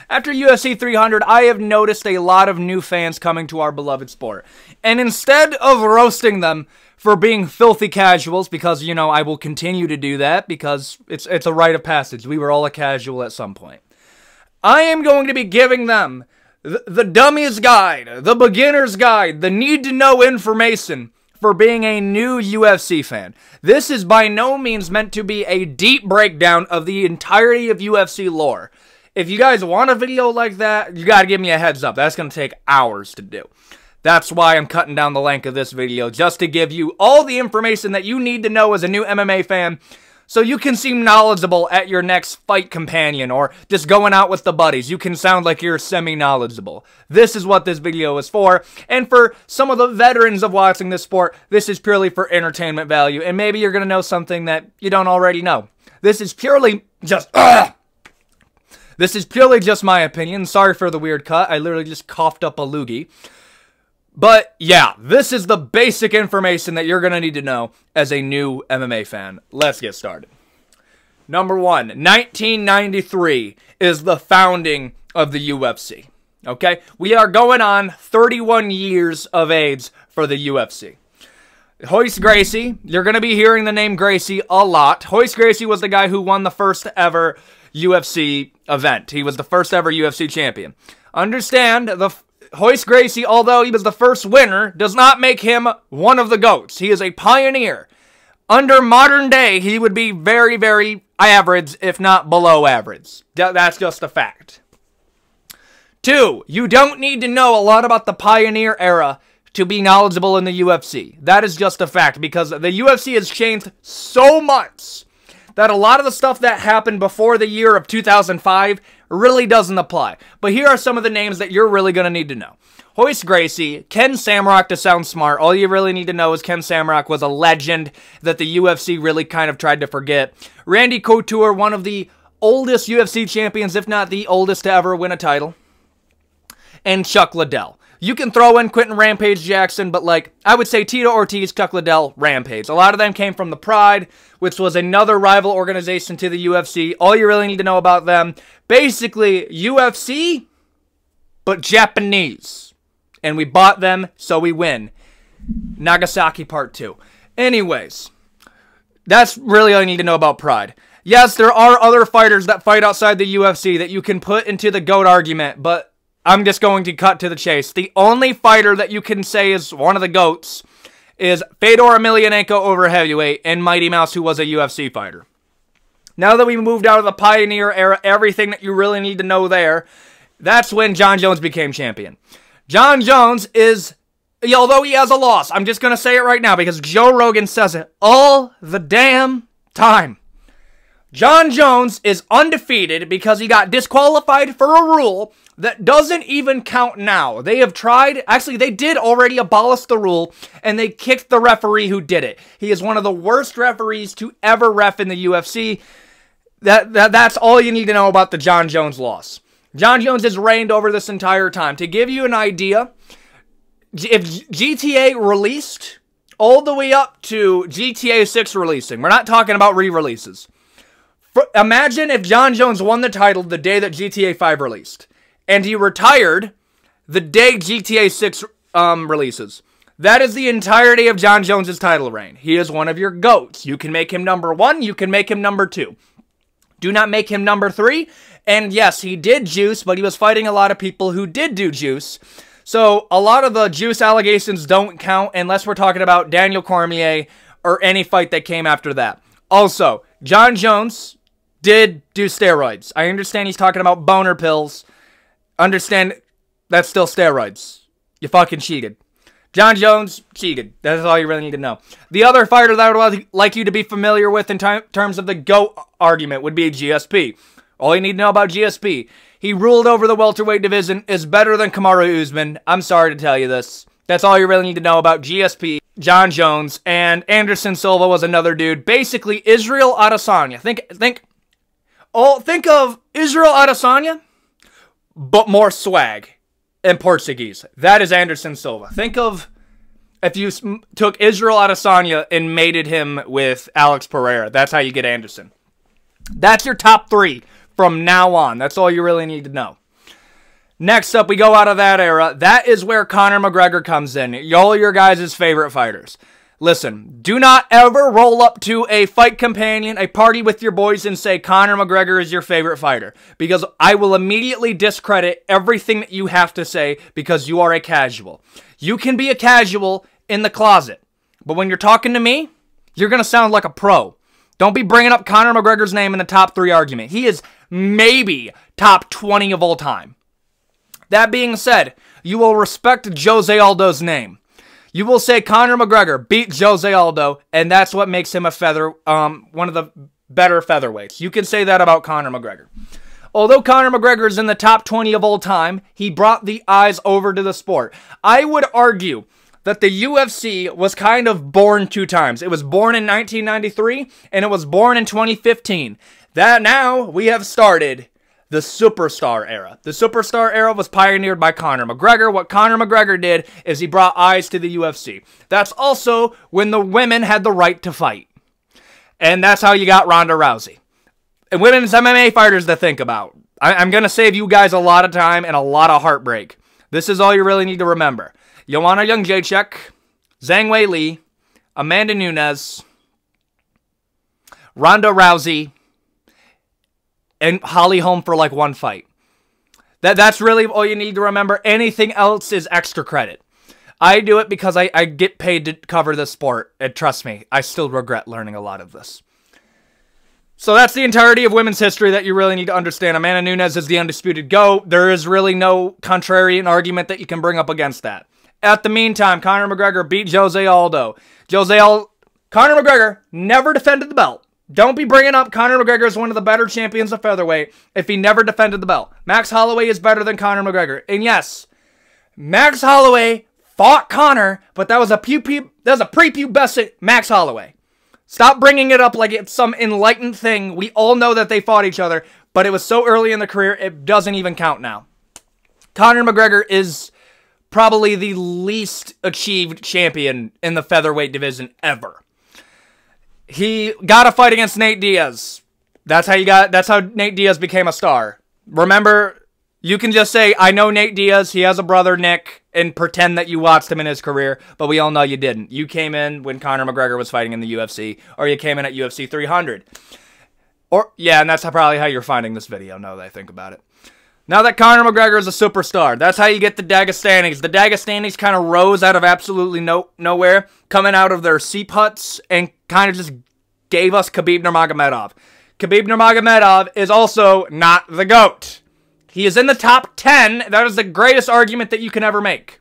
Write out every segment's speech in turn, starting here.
After UFC 300, I have noticed a lot of new fans coming to our beloved sport. And instead of roasting them for being filthy casuals, because, you know, I will continue to do that because it's a rite of passage. We were all a casual at some point. I am going to be giving them the dummy's guide, the beginner's guide, the need-to-know information for being a new UFC fan. This is by no means meant to be a deep breakdown of the entirety of UFC lore. If you guys want a video like that, you gotta give me a heads up. That's gonna take hours to do. That's why I'm cutting down the length of this video, just to give you all the information that you need to know as a new MMA fan, so you can seem knowledgeable at your next fight companion, or just going out with the buddies. You can sound like you're semi-knowledgeable. This is what this video is for, and for some of the veterans of watching this sport, this is purely for entertainment value, and maybe you're gonna know something that you don't already know. This is purely just, This is purely just my opinion. Sorry for the weird cut. I literally just coughed up a loogie. But yeah, this is the basic information that you're going to need to know as a new MMA fan. Let's get started. Number 1, 1993 is the founding of the UFC. Okay? We are going on 31 years of age for the UFC. Royce Gracie, you're going to be hearing the name Gracie a lot. Royce Gracie was the guy who won the first ever UFC event. He was the first ever UFC champion. Understand, Royce Gracie, although he was the first winner, does not make him one of the GOATs. He is a pioneer. Under modern day, he would be very, very average, if not below average. That's just a fact. 2, you don't need to know a lot about the pioneer era to be knowledgeable in the UFC. That is just a fact, because the UFC has changed so much that a lot of the stuff that happened before the year of 2005 really doesn't apply. But here are some of the names that you're really going to need to know. Royce Gracie, Ken Shamrock, to sound smart. All you really need to know is Ken Shamrock was a legend that the UFC really kind of tried to forget. Randy Couture, one of the oldest UFC champions, if not the oldest to ever win a title. And Chuck Liddell. You can throw in Quentin Rampage Jackson, but like, I would say Tito Ortiz, Chuck Liddell, Rampage. A lot of them came from the Pride, which was another rival organization to the UFC. All you really need to know about them, basically UFC, but Japanese. And we bought them, so we win. Nagasaki Part 2. Anyways, that's really all you need to know about Pride. Yes, there are other fighters that fight outside the UFC that you can put into the GOAT argument, but I'm just going to cut to the chase. The only fighter that you can say is one of the GOATs is Fedor Emelianenko over heavyweight and Mighty Mouse, who was a UFC fighter. Now that we moved out of the pioneer era, everything that you really need to know there, that's when Jon Jones became champion. Jon Jones is, although he has a loss, I'm just going to say it right now because Joe Rogan says it all the damn time. Jon Jones is undefeated because he got disqualified for a rule that doesn't even count now. They have tried, actually they did already abolish the rule, and they kicked the referee who did it. He is one of the worst referees to ever ref in the UFC. That's all you need to know about the Jon Jones loss. Jon Jones has reigned over this entire time. To give you an idea, if GTA released all the way up to GTA 6 releasing, we're not talking about re-releases. Imagine if Jon Jones won the title the day that GTA 5 released, and he retired the day GTA 6 releases. That is the entirety of Jon Jones' title reign. He is one of your GOATs. You can make him number 1, you can make him number 2. Do not make him number 3. And yes, he did juice, but he was fighting a lot of people who did do juice. So a lot of the juice allegations don't count unless we're talking about Daniel Cormier or any fight that came after that. Also, Jon Jones did do steroids. I understand he's talking about boner pills. Understand that's still steroids. You fucking cheated. Jon Jones cheated. That's all you really need to know. The other fighter that I would like you to be familiar with in terms of the GOAT argument would be GSP. All you need to know about GSP, he ruled over the welterweight division, is better than Kamaru Usman. I'm sorry to tell you this. That's all you really need to know about GSP, Jon Jones, and Anderson Silva was another dude. Basically, Israel Adesanya. Think of Israel Adesanya, but more swag in Portuguese. That is Anderson Silva. Think of if you took Israel Adesanya and mated him with Alex Pereira. That's how you get Anderson. That's your top 3 from now on. That's all you really need to know. Next up, we go out of that era. That is where Conor McGregor comes in. All your guys' favorite fighters. Listen, do not ever roll up to a fight companion, a party with your boys, and say Conor McGregor is your favorite fighter. Because I will immediately discredit everything that you have to say because you are a casual. You can be a casual in the closet. But when you're talking to me, you're going to sound like a pro. Don't be bringing up Conor McGregor's name in the top 3 argument. He is maybe top 20 of all time. That being said, you will respect Jose Aldo's name. You will say Conor McGregor beat Jose Aldo, and that's what makes him one of the better featherweights. You can say that about Conor McGregor. Although Conor McGregor is in the top 20 of all time, he brought the eyes over to the sport. I would argue that the UFC was kind of born 2 times. It was born in 1993, and it was born in 2015. That now we have started the Superstar era. The Superstar era was pioneered by Conor McGregor. What Conor McGregor did is he brought eyes to the UFC. That's also when the women had the right to fight. And that's how you got Ronda Rousey. And women's MMA fighters to think about. I'm going to save you guys a lot of time and a lot of heartbreak. This is all you really need to remember. Joanna Jędrzejczyk, Zhang Weili, Amanda Nunes, Ronda Rousey, and Holly Holm for like 1 fight. That's really all you need to remember. Anything else is extra credit. I do it because I get paid to cover this sport. And trust me, I still regret learning a lot of this. So that's the entirety of women's history that you really need to understand. Amanda Nunes is the undisputed GOAT. There is really no contrarian argument that you can bring up against that. At the meantime, Conor McGregor beat Jose Aldo. Conor McGregor never defended the belt. Don't be bringing up Conor McGregor as one of the better champions of featherweight if he never defended the belt. Max Holloway is better than Conor McGregor. And yes, Max Holloway fought Conor, but that was a prepubescent Max Holloway. Stop bringing it up like it's some enlightened thing. We all know that they fought each other, but it was so early in the career, it doesn't even count now. Conor McGregor is probably the least achieved champion in the featherweight division ever. He got a fight against Nate Diaz. That's how Nate Diaz became a star. Remember, you can just say, I know Nate Diaz, he has a brother, Nick, and pretend that you watched him in his career, but we all know you didn't. You came in when Conor McGregor was fighting in the UFC, or you came in at UFC 300. And that's probably how you're finding this video, now that I think about it. Now that Conor McGregor is a superstar, that's how you get the Dagestanis. The Dagestanis kind of rose out of absolutely nowhere, coming out of their seep huts, and kind of just gave us Khabib Nurmagomedov. Khabib Nurmagomedov is also not the GOAT. He is in the top 10. That is the greatest argument that you can ever make.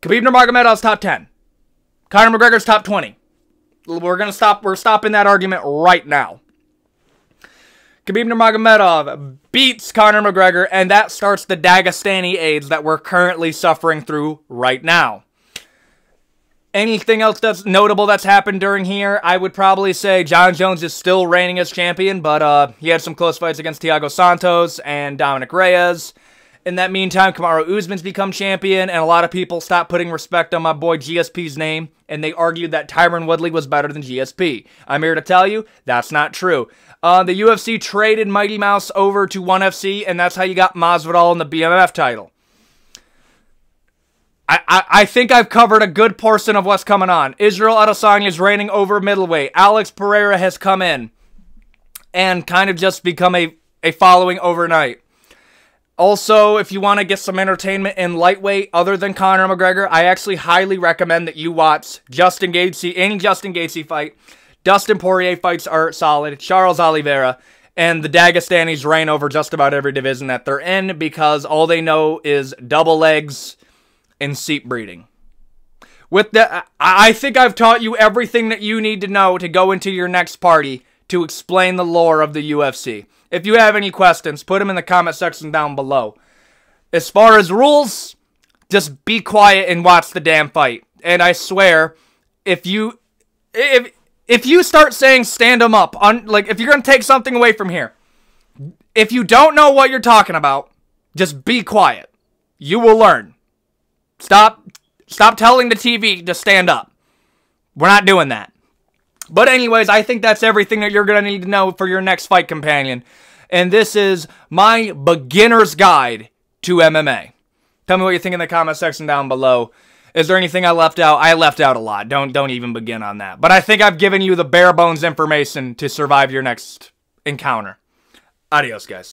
Khabib Nurmagomedov's top 10. Conor McGregor's top 20. We're stopping that argument right now. Khabib Nurmagomedov beats Conor McGregor, and that starts the Dagestani AIDS that we're currently suffering through right now. Anything else that's notable that's happened during here, I would probably say John Jones is still reigning as champion, but he had some close fights against Thiago Santos and Dominic Reyes. In that meantime, Kamaru Usman's become champion, and a lot of people stopped putting respect on my boy GSP's name, and they argued that Tyron Woodley was better than GSP. I'm here to tell you, that's not true. The UFC traded Mighty Mouse over to ONE FC, and that's how you got Masvidal in the BMF title. I think I've covered a good portion of what's coming on. Israel Adesanya is reigning over middleweight. Alex Pereira has come in and kind of just become a following overnight. Also, if you want to get some entertainment in lightweight other than Conor McGregor, I actually highly recommend that you watch Justin Gaethje, any Justin Gaethje fight. Dustin Poirier fights are solid. Charles Oliveira. And the Dagestanis reign over just about every division that they're in because all they know is double legs and seep breeding. With that, I think I've taught you everything that you need to know to go into your next party to explain the lore of the UFC. If you have any questions, put them in the comment section down below. As far as rules, just be quiet and watch the damn fight. And I swear, if you start saying stand them up, like if you're going to take something away from here, if you don't know what you're talking about, just be quiet. You will learn. Stop telling the TV to stand up. We're not doing that. But anyways, I think that's everything that you're going to need to know for your next fight companion. And this is my beginner's guide to MMA. Tell me what you think in the comment section down below. Is there anything I left out? I left out a lot. Don't even begin on that. But I think I've given you the bare bones information to survive your next encounter. Adios, guys.